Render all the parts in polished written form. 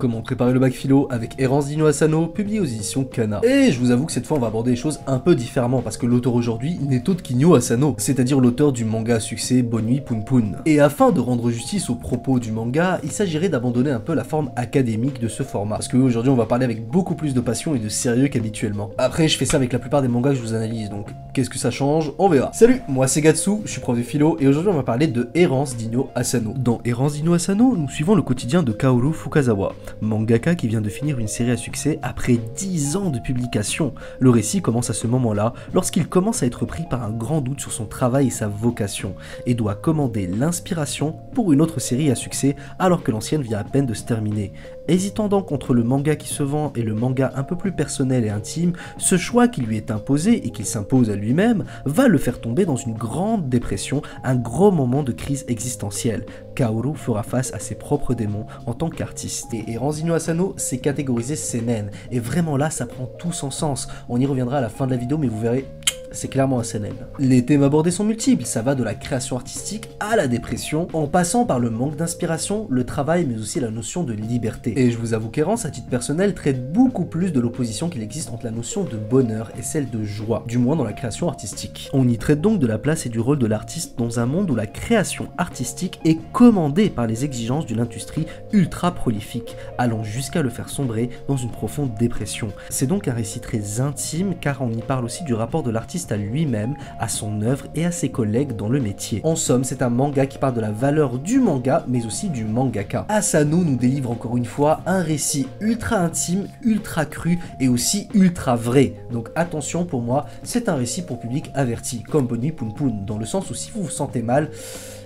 Comment préparer le bac philo avec Errance d'Ino Asano, publié aux éditions Kana. Et je vous avoue que cette fois on va aborder les choses un peu différemment parce que l'auteur aujourd'hui n'est autre qu'Inyo Asano, c'est-à-dire l'auteur du manga à succès Bonne Nuit Poun Poun. Et afin de rendre justice aux propos du manga, il s'agirait d'abandonner un peu la forme académique de ce format, parce qu'aujourd'hui on va parler avec beaucoup plus de passion et de sérieux qu'habituellement. Après je fais ça avec la plupart des mangas que je vous analyse, donc qu'est-ce que ça change? On verra. Salut, moi c'est Gatsu, je suis prof de philo et aujourd'hui on va parler de Errance d'Inyo Asano. Dans Errance d'Inyo Asano, nous suivons le quotidien de Kaoru Fukazawa, mangaka qui vient de finir une série à succès après 10 ans de publication. Le récit commence à ce moment-là, lorsqu'il commence à être pris par un grand doute sur son travail et sa vocation, et doit commander l'inspiration pour une autre série à succès alors que l'ancienne vient à peine de se terminer. Hésitant donc entre le manga qui se vend et le manga un peu plus personnel et intime, ce choix qui lui est imposé et qu'il s'impose à lui-même va le faire tomber dans une grande dépression, un gros moment de crise existentielle. Kaoru fera face à ses propres démons en tant qu'artiste. Et Errance d'Inyo Asano s'est catégorisé seinen, et vraiment là ça prend tout son sens. On y reviendra à la fin de la vidéo mais vous verrez, c'est clairement un seinen. Les thèmes abordés sont multiples, ça va de la création artistique à la dépression, en passant par le manque d'inspiration, le travail, mais aussi la notion de liberté. Et je vous avoue qu'Errance, à titre personnel, traite beaucoup plus de l'opposition qu'il existe entre la notion de bonheur et celle de joie, du moins dans la création artistique. On y traite donc de la place et du rôle de l'artiste dans un monde où la création artistique est commandée par les exigences d'une industrie ultra prolifique, allant jusqu'à le faire sombrer dans une profonde dépression. C'est donc un récit très intime, car on y parle aussi du rapport de l'artiste à lui-même, à son œuvre et à ses collègues dans le métier. En somme, c'est un manga qui parle de la valeur du manga, mais aussi du mangaka. Asano nous délivre encore une fois un récit ultra intime, ultra cru et aussi ultra vrai. Donc attention, pour moi, c'est un récit pour public averti, comme Bonne Nuit Poun Poun, dans le sens où si vous vous sentez mal,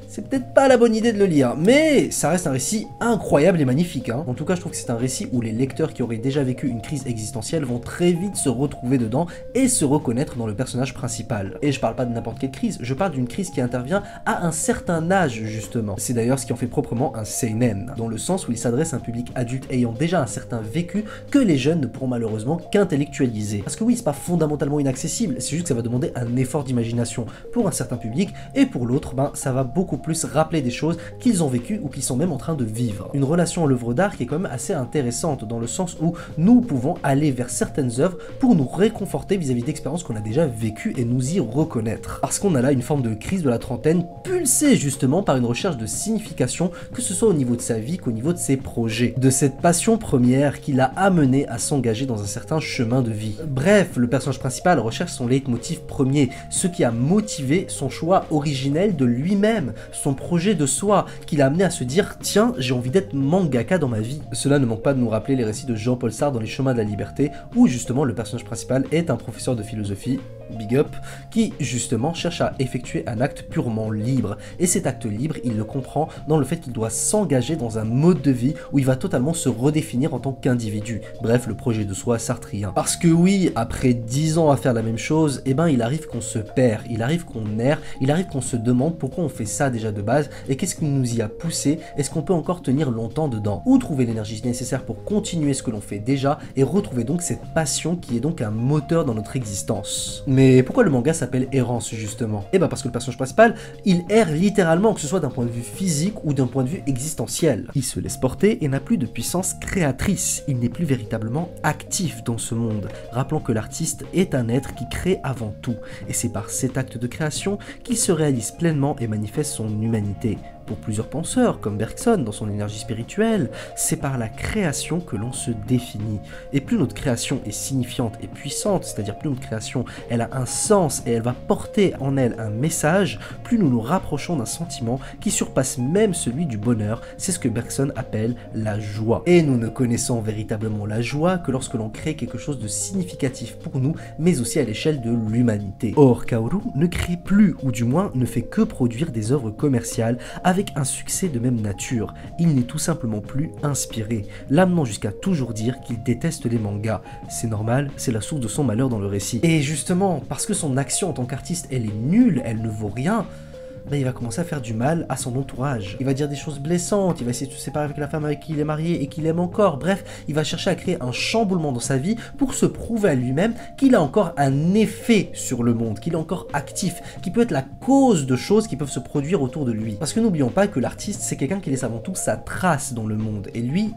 c'est peut-être pas la bonne idée de le lire, mais ça reste un récit incroyable et magnifique. En tout cas, je trouve que c'est un récit où les lecteurs qui auraient déjà vécu une crise existentielle vont très vite se retrouver dedans et se reconnaître dans le personnage principal. Et je parle pas de n'importe quelle crise, je parle d'une crise qui intervient à un certain âge, justement. C'est d'ailleurs ce qui en fait proprement un seinen, dans le sens où il s'adresse à un public adulte ayant déjà un certain vécu que les jeunes ne pourront malheureusement qu'intellectualiser. Parce que oui, c'est pas fondamentalement inaccessible, c'est juste que ça va demander un effort d'imagination pour un certain public, et pour l'autre, ça va beaucoup plus rappeler des choses qu'ils ont vécues ou qu'ils sont même en train de vivre. Une relation à l'œuvre d'art qui est quand même assez intéressante dans le sens où nous pouvons aller vers certaines œuvres pour nous réconforter vis-à-vis d'expériences qu'on a déjà vécues et nous y reconnaître. Parce qu'on a là une forme de crise de la trentaine pulsée justement par une recherche de signification, que ce soit au niveau de sa vie qu'au niveau de ses projets, de cette passion première qui l'a amené à s'engager dans un certain chemin de vie. Bref, le personnage principal recherche son leitmotiv premier, ce qui a motivé son choix originel de lui-même, son projet de soi, qui l'a amené à se dire « Tiens, j'ai envie d'être mangaka dans ma vie ». Cela ne manque pas de nous rappeler les récits de Jean-Paul Sartre dans Les Chemins de la Liberté, où justement le personnage principal est un professeur de philosophie, big up, qui justement cherche à effectuer un acte purement libre. Et cet acte libre, il le comprend dans le fait qu'il doit s'engager dans un mode de vie où il va totalement se redéfinir en tant qu'individu. Bref, le projet de soi sartrien. Parce que oui, après 10 ans à faire la même chose, eh ben il arrive qu'on se perd, il arrive qu'on erre, il arrive qu'on se demande pourquoi on fait ça déjà de base et qu'est-ce qui nous y a poussé, est-ce qu'on peut encore tenir longtemps dedans, ou trouver l'énergie nécessaire pour continuer ce que l'on fait déjà et retrouver donc cette passion qui est donc un moteur dans notre existence. Mais pourquoi le manga s'appelle Errance justement? Eh ben parce que le personnage principal, il erre littéralement, que ce soit d'un point de vue physique ou d'un point de vue existentiel. Il se laisse porter et n'a plus de puissance créatrice, il n'est plus véritablement actif dans ce monde, rappelant que l'artiste est un être qui crée avant tout, et c'est par cet acte de création qu'il se réalise pleinement et manifeste son humanité. Pour plusieurs penseurs, comme Bergson dans son énergie spirituelle, c'est par la création que l'on se définit. Et plus notre création est signifiante et puissante, c'est-à-dire plus notre création elle a un sens et elle va porter en elle un message, plus nous nous rapprochons d'un sentiment qui surpasse même celui du bonheur. C'est ce que Bergson appelle la joie. Et nous ne connaissons véritablement la joie que lorsque l'on crée quelque chose de significatif pour nous, mais aussi à l'échelle de l'humanité. Or, Kaoru ne crée plus, ou du moins ne fait que produire des œuvres commerciales avec un succès de même nature. Il n'est tout simplement plus inspiré, l'amenant jusqu'à toujours dire qu'il déteste les mangas. C'est normal, c'est la source de son malheur dans le récit. Et justement, parce que son action en tant qu'artiste, elle est nulle, elle ne vaut rien, il va commencer à faire du mal à son entourage. Il va dire des choses blessantes, il va essayer de se séparer avec la femme avec qui il est marié et qu'il aime encore. Bref, il va chercher à créer un chamboulement dans sa vie pour se prouver à lui-même qu'il a encore un effet sur le monde, qu'il est encore actif, qu'il peut être la cause de choses qui peuvent se produire autour de lui. Parce que n'oublions pas que l'artiste, c'est quelqu'un qui laisse avant tout sa trace dans le monde. Et lui,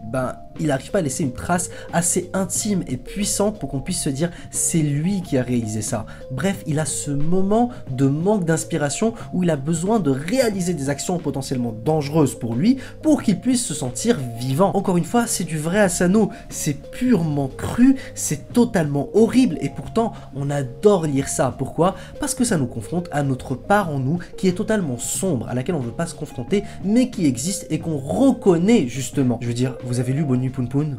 il n'arrive pas à laisser une trace assez intime et puissante pour qu'on puisse se dire c'est lui qui a réalisé ça. Bref, il a ce moment de manque d'inspiration où il a besoin de réaliser des actions potentiellement dangereuses pour lui pour qu'il puisse se sentir vivant. Encore une fois, c'est du vrai Asano, c'est purement cru, c'est totalement horrible et pourtant on adore lire ça. Pourquoi? Parce que ça nous confronte à notre part en nous qui est totalement sombre, à laquelle on ne veut pas se confronter mais qui existe et qu'on reconnaît justement. Je veux dire, vous avez lu Bonne Nuit Poun?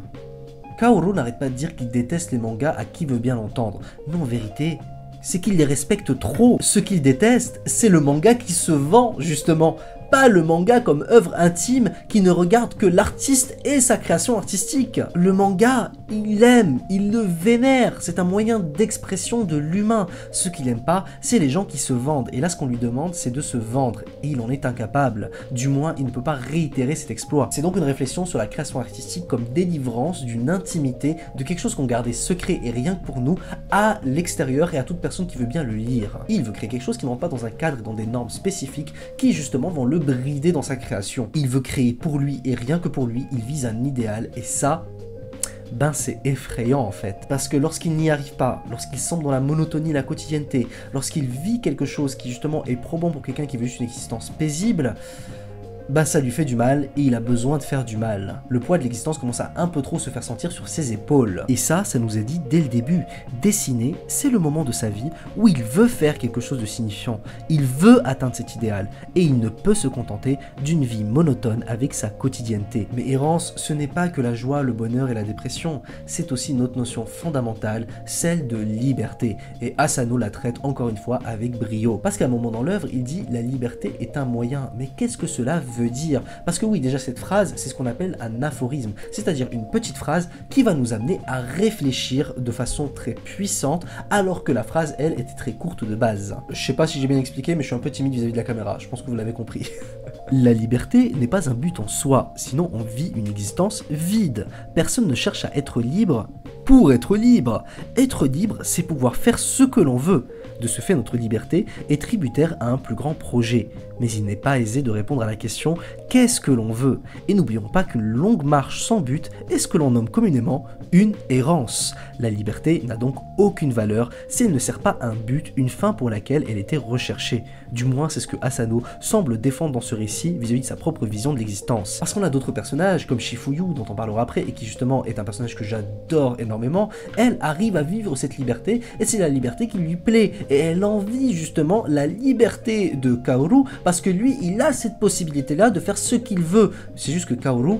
Kaoru n'arrête pas de dire qu'il déteste les mangas à qui veut bien l'entendre. Mais en vérité, c'est qu'il les respecte trop. Ce qu'il déteste, c'est le manga qui se vend, justement. Pas le manga comme œuvre intime qui ne regarde que l'artiste et sa création artistique. Le manga, il l'aime, il le vénère, c'est un moyen d'expression de l'humain. Ce qu'il aime pas, c'est les gens qui se vendent. Et là, ce qu'on lui demande, c'est de se vendre. Et il en est incapable. Du moins, il ne peut pas réitérer cet exploit. C'est donc une réflexion sur la création artistique comme délivrance d'une intimité, de quelque chose qu'on gardait secret et rien que pour nous, à l'extérieur et à toute personne qui veut bien le lire. Il veut créer quelque chose qui n'entre pas dans un cadre et dans des normes spécifiques qui, justement, vont le brider dans sa création. Il veut créer pour lui et rien que pour lui, il vise un idéal et ça, c'est effrayant en fait. Parce que lorsqu'il n'y arrive pas, lorsqu'il semble dans la monotonie, la quotidienneté, lorsqu'il vit quelque chose qui justement est probant pour quelqu'un qui veut juste une existence paisible, ça lui fait du mal et il a besoin de faire du mal. Le poids de l'existence commence à un peu trop se faire sentir sur ses épaules. Et ça nous est dit dès le début. Dessiner, c'est le moment de sa vie où il veut faire quelque chose de signifiant. Il veut atteindre cet idéal et il ne peut se contenter d'une vie monotone avec sa quotidienneté. Mais errance, ce n'est pas que la joie, le bonheur et la dépression, c'est aussi une autre notion fondamentale, celle de liberté. Et Asano la traite encore une fois avec brio. Parce qu'à un moment dans l'œuvre, il dit la liberté est un moyen. Mais qu'est-ce que cela veut dire? Parce que oui, déjà cette phrase, c'est ce qu'on appelle un aphorisme, c'est-à-dire une petite phrase qui va nous amener à réfléchir de façon très puissante, alors que la phrase, elle, était très courte de base. Je sais pas si j'ai bien expliqué, mais je suis un peu timide vis-à-vis de la caméra, je pense que vous l'avez compris. La liberté n'est pas un but en soi, sinon on vit une existence vide. Personne ne cherche à être libre pour être libre. Être libre, c'est pouvoir faire ce que l'on veut. De ce fait, notre liberté est tributaire à un plus grand projet. Mais il n'est pas aisé de répondre à la question « qu'est-ce que l'on veut ?» Et n'oublions pas qu'une longue marche sans but est ce que l'on nomme communément une errance. La liberté n'a donc aucune valeur si elle ne sert pas un but, une fin pour laquelle elle était recherchée. Du moins, c'est ce que Asano semble défendre dans ce récit vis-à-vis de sa propre vision de l'existence. Parce qu'on a d'autres personnages, comme Shifuyu, dont on parlera après, et qui justement est un personnage que j'adore énormément, elle arrive à vivre cette liberté, et c'est la liberté qui lui plaît. Et elle envie justement la liberté de Kaoru, parce que lui, il a cette possibilité-là de faire ce qu'il veut. C'est juste que Kaoru,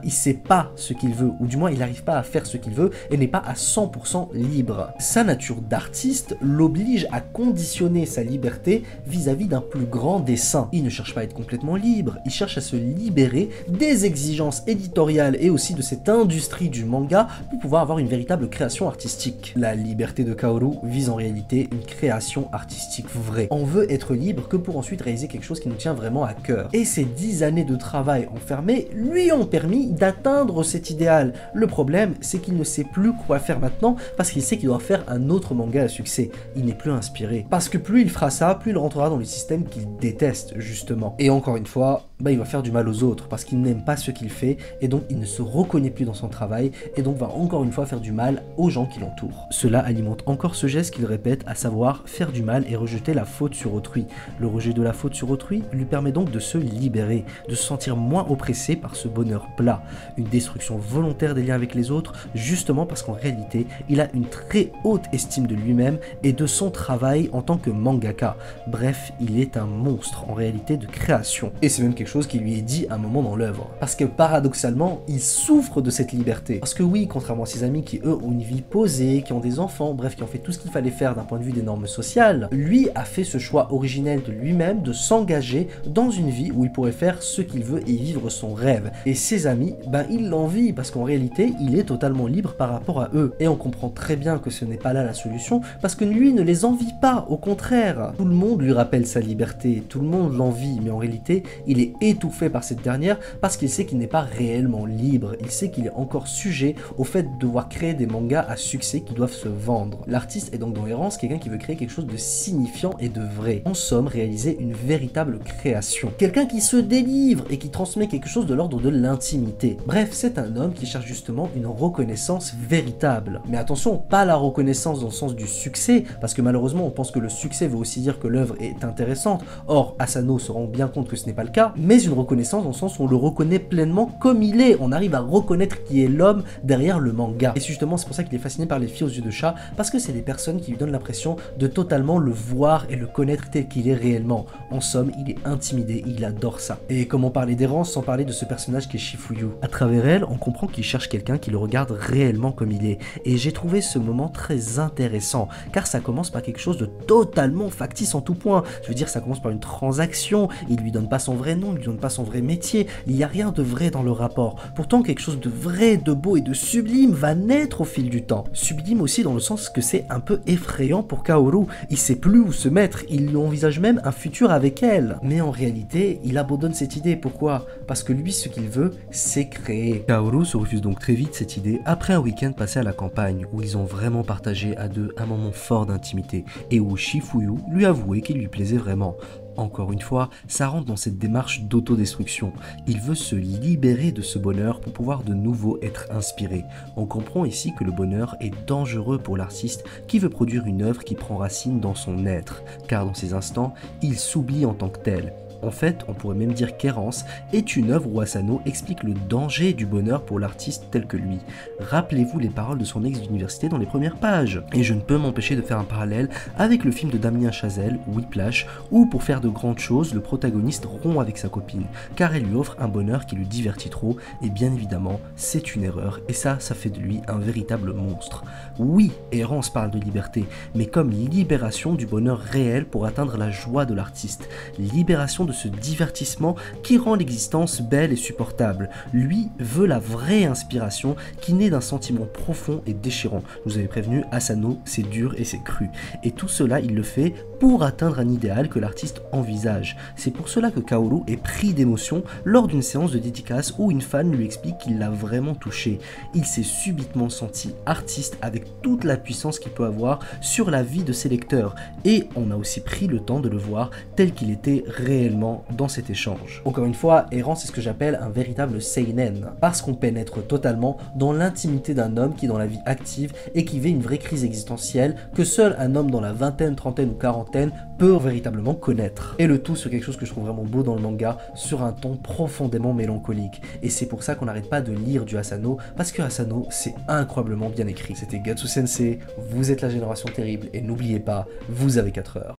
il sait pas ce qu'il veut, ou du moins il n'arrive pas à faire ce qu'il veut et n'est pas à 100% libre. Sa nature d'artiste l'oblige à conditionner sa liberté vis-à-vis d'un plus grand dessein. Il ne cherche pas à être complètement libre, il cherche à se libérer des exigences éditoriales et aussi de cette industrie du manga pour pouvoir avoir une véritable création artistique. La liberté de Kaoru vise en réalité une création artistique vraie. On veut être libre que pour ensuite réaliser quelque chose qui nous tient vraiment à cœur. Et ces 10 années de travail enfermées lui ont permis d'atteindre cet idéal. Le problème, c'est qu'il ne sait plus quoi faire maintenant parce qu'il sait qu'il doit faire un autre manga à succès. Il n'est plus inspiré. Parce que plus il fera ça, plus il rentrera dans le système qu'il déteste, justement. Et encore une fois, il va faire du mal aux autres parce qu'il n'aime pas ce qu'il fait et donc il ne se reconnaît plus dans son travail et donc va encore une fois faire du mal aux gens qui l'entourent. Cela alimente encore ce geste qu'il répète, à savoir faire du mal et rejeter la faute sur autrui. Le rejet de la faute sur autrui lui permet donc de se libérer, de se sentir moins oppressé par ce bonheur plat, une destruction volontaire des liens avec les autres, justement parce qu'en réalité, il a une très haute estime de lui-même et de son travail en tant que mangaka. Bref, il est un monstre en réalité de création. Et c'est même quelque chose qui lui est dit à un moment dans l'œuvre. Parce que paradoxalement, il souffre de cette liberté. Parce que oui, contrairement à ses amis qui eux ont une vie posée, qui ont des enfants, bref, qui ont fait tout ce qu'il fallait faire d'un point de vue des normes sociales, lui a fait ce choix originel de lui-même de s'engager dans une vie où il pourrait faire ce qu'il veut et vivre son rêve. Et ses amis, ils l'envient parce qu'en réalité, il est totalement libre par rapport à eux. Et on comprend très bien que ce n'est pas là la solution parce que lui ne les envie pas, au contraire. Tout le monde lui rappelle sa liberté, tout le monde l'envie, mais en réalité, il est est étouffé par cette dernière parce qu'il sait qu'il n'est pas réellement libre, il sait qu'il est encore sujet au fait de devoir créer des mangas à succès qui doivent se vendre. L'artiste est donc dans Errance quelqu'un qui veut créer quelque chose de signifiant et de vrai. En somme, réaliser une véritable création. Quelqu'un qui se délivre et qui transmet quelque chose de l'ordre de l'intimité. Bref, c'est un homme qui cherche justement une reconnaissance véritable. Mais attention, pas la reconnaissance dans le sens du succès, parce que malheureusement on pense que le succès veut aussi dire que l'œuvre est intéressante. Or, Asano se rend bien compte que ce n'est pas le cas, mais une reconnaissance dans le sens où on le reconnaît pleinement comme il est. On arrive à reconnaître qui est l'homme derrière le manga. Et justement, c'est pour ça qu'il est fasciné par les filles aux yeux de chat, parce que c'est des personnes qui lui donnent l'impression de totalement le voir et le connaître tel qu'il est réellement. En somme, il est intimidé, il adore ça. Et comment parler d'Errance sans parler de ce personnage qui est Shifuyu. À travers elle, on comprend qu'il cherche quelqu'un qui le regarde réellement comme il est. Et j'ai trouvé ce moment très intéressant, car ça commence par quelque chose de totalement factice en tout point. Je veux dire, ça commence par une transaction, il lui donne pas son vrai nom, il lui donne pas son vrai métier, il n'y a rien de vrai dans le rapport. Pourtant, quelque chose de vrai, de beau et de sublime va naître au fil du temps. Sublime aussi dans le sens que c'est un peu effrayant pour Kaoru. Il sait plus où se mettre, il envisage même un futur avec elle. Mais en réalité, il abandonne cette idée. Pourquoi? Parce que lui, ce qu'il veut, c'est créer. Kaoru se refuse donc très vite cette idée après un week-end passé à la campagne où ils ont vraiment partagé à deux un moment fort d'intimité et où Shifuyu lui avouait qu'il lui plaisait vraiment. Encore une fois, ça rentre dans cette démarche d'autodestruction. Il veut se libérer de ce bonheur pour pouvoir de nouveau être inspiré. On comprend ici que le bonheur est dangereux pour l'artiste qui veut produire une œuvre qui prend racine dans son être, car dans ces instants, il s'oublie en tant que tel. En fait, on pourrait même dire qu'Errance est une œuvre où Asano explique le danger du bonheur pour l'artiste tel que lui. Rappelez-vous les paroles de son ex d'université dans les premières pages. Et je ne peux m'empêcher de faire un parallèle avec le film de Damien Chazelle, Whiplash, où pour faire de grandes choses, le protagoniste rompt avec sa copine, car elle lui offre un bonheur qui le divertit trop, et bien évidemment, c'est une erreur, et ça fait de lui un véritable monstre. Oui, Errance parle de liberté, mais comme libération du bonheur réel pour atteindre la joie de l'artiste, libération de ce divertissement qui rend l'existence belle et supportable. Lui veut la vraie inspiration qui naît d'un sentiment profond et déchirant. Je vous avais prévenu, Asano, c'est dur et c'est cru. Et tout cela, il le fait pour atteindre un idéal que l'artiste envisage. C'est pour cela que Kaoru est pris d'émotion lors d'une séance de dédicace où une fan lui explique qu'il l'a vraiment touché. Il s'est subitement senti artiste avec toute la puissance qu'il peut avoir sur la vie de ses lecteurs. Et on a aussi pris le temps de le voir tel qu'il était réellement dans cet échange. Encore une fois, Errance, c'est ce que j'appelle un véritable seinen, parce qu'on pénètre totalement dans l'intimité d'un homme qui est dans la vie active et qui vit une vraie crise existentielle que seul un homme dans la vingtaine, trentaine ou quarantaine peut véritablement connaître. Et le tout sur quelque chose que je trouve vraiment beau dans le manga, sur un ton profondément mélancolique. Et c'est pour ça qu'on n'arrête pas de lire du Asano, parce que Asano, c'est incroyablement bien écrit. C'était Gatsu Sensei, vous êtes la génération terrible, et n'oubliez pas, vous avez 4 heures.